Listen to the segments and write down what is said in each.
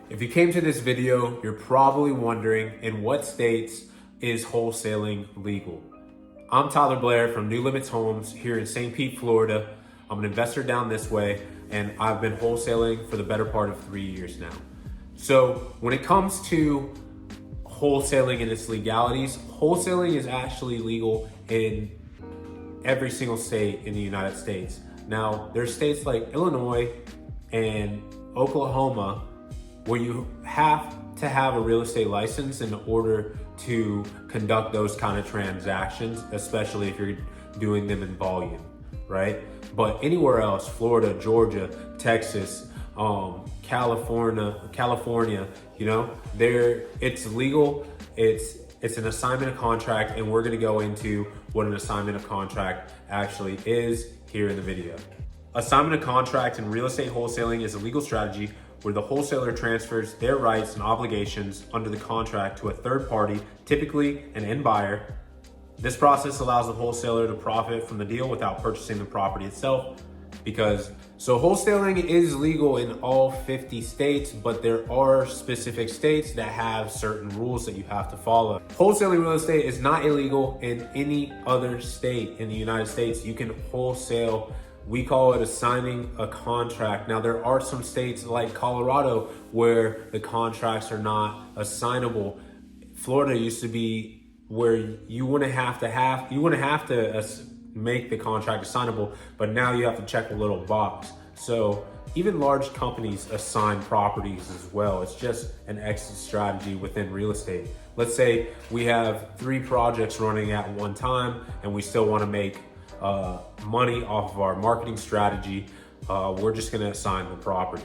If you came to this video, you're probably wondering, in what states is wholesaling legal? I'm Tyler Blair from New Limits Homes here in St. Pete, Florida. I'm an investor down this way, and I've been wholesaling for the better part of 3 years now. So when it comes to wholesaling and its legalities, wholesaling is actually legal in every single state in the United States. Now, there's states like Illinois and Oklahoma where you have to have a real estate license in order to conduct those kind of transactions, especially if you're doing them in volume, right? But anywhere else, Florida, Georgia, Texas, California, you know, it's legal. It's an assignment of contract, and we're gonna go into what an assignment of contract actually is here in the video. Assignment of contract in real estate wholesaling is a legal strategy where the wholesaler transfers their rights and obligations under the contract to a third party, typically an end buyer. This process allows the wholesaler to profit from the deal without purchasing the property itself. So wholesaling is legal in all 50 states, but there are specific states that have certain rules that you have to follow. Wholesaling real estate is not illegal in any other state in the United States. You can wholesale. We call it assigning a contract. Now, there are some states like Colorado where the contracts are not assignable. Florida used to be where you wouldn't have to make the contract assignable, but now you have to check a little box. So even large companies assign properties as well. It's just an exit strategy within real estate. Let's say we have 3 projects running at one time and we still want to make money off of our marketing strategy. We're just going to assign the property.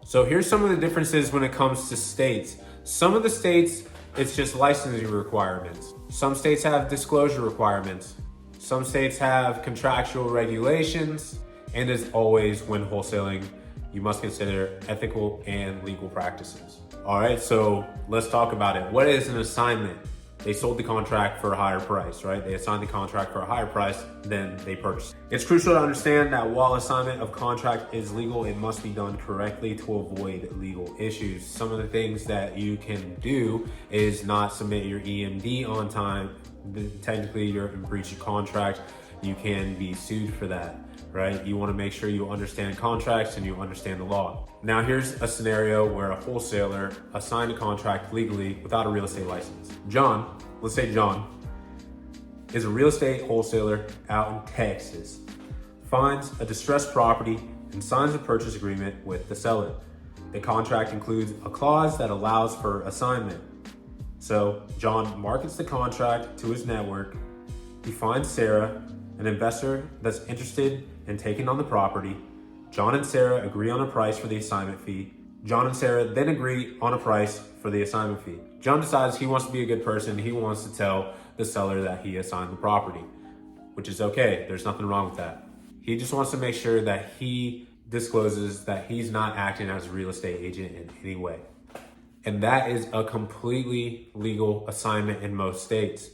So here's some of the differences when it comes to states. Some of the states, it's just licensing requirements. Some states have disclosure requirements. Some states have contractual regulations. And as always, when wholesaling, you must consider ethical and legal practices. All right, so let's talk about it. What is an assignment? They sold the contract for a higher price, right? They assigned the contract for a higher price than they purchased. It's crucial to understand that while assignment of contract is legal, it must be done correctly to avoid legal issues. Some of the things that you can do is not submit your EMD on time. Technically, you're in breach of contract. You can be sued for that, right? You want to make sure you understand contracts and you understand the law. Now, here's a scenario where a wholesaler assigned a contract legally without a real estate license. John, let's say John, is a real estate wholesaler out in Texas, finds a distressed property and signs a purchase agreement with the seller. The contract includes a clause that allows for assignment. So John markets the contract to his network. He finds Sarah, an investor that's interested in taking on the property. John and Sarah agree on a price for the assignment fee. John and Sarah then agree on a price for the assignment fee. John decides he wants to be a good person. He wants to tell the seller that he assigned the property, which is okay. There's nothing wrong with that. He just wants to make sure that he discloses that he's not acting as a real estate agent in any way. And that is a completely legal assignment in most states.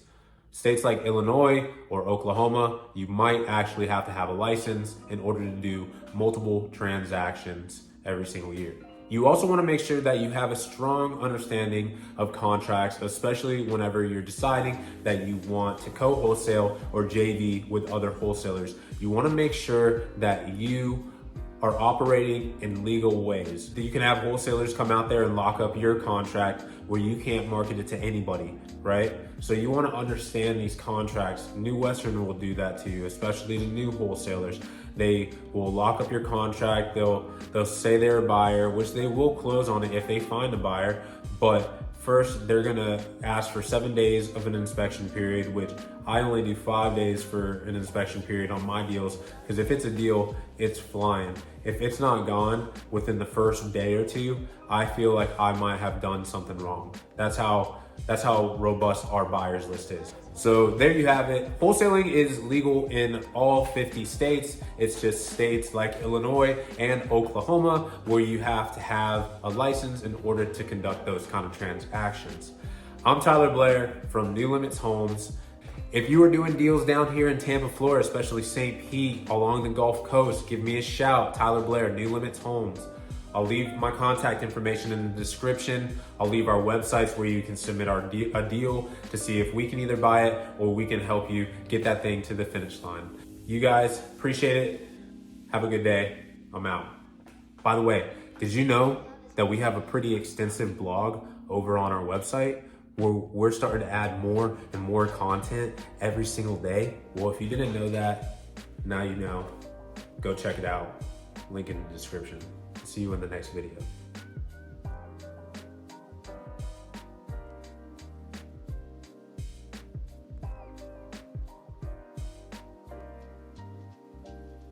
States like Illinois or Oklahoma, you might actually have to have a license in order to do multiple transactions every single year. You also want to make sure that you have a strong understanding of contracts, especially whenever you're deciding that you want to co-wholesale or JV with other wholesalers. You want to make sure that you are operating in legal ways. You can have wholesalers come out there and lock up your contract where you can't market it to anybody, right? So you want to understand these contracts. New Western will do that to you, especially the new wholesalers. They will lock up your contract. They'll say they're a buyer, which they will close on it if they find a buyer. But first, they're gonna ask for 7 days of an inspection period, which I only do 5 days for an inspection period on my deals, because if it's a deal, it's flying. If it's not gone within the first day or two, I feel like I might have done something wrong. That's how robust our buyers list is. So there you have it. Wholesaling is legal in all 50 states. It's just states like Illinois and Oklahoma where you have to have a license in order to conduct those kind of transactions. I'm Tyler Blair from New Limits Homes. If you are doing deals down here in Tampa, Florida, especially St. Pete, along the Gulf Coast, give me a shout. Tyler Blair, New Limits Homes. I'll leave my contact information in the description. I'll leave our websites where you can submit a deal to see if we can either buy it or we can help you get that thing to the finish line. You guys, appreciate it. Have a good day. I'm out. By the way, did you know that we have a pretty extensive blog over on our website where we're starting to add more and more content every single day? Well, if you didn't know that, now you know. Go check it out. Link in the description. See you in the next video.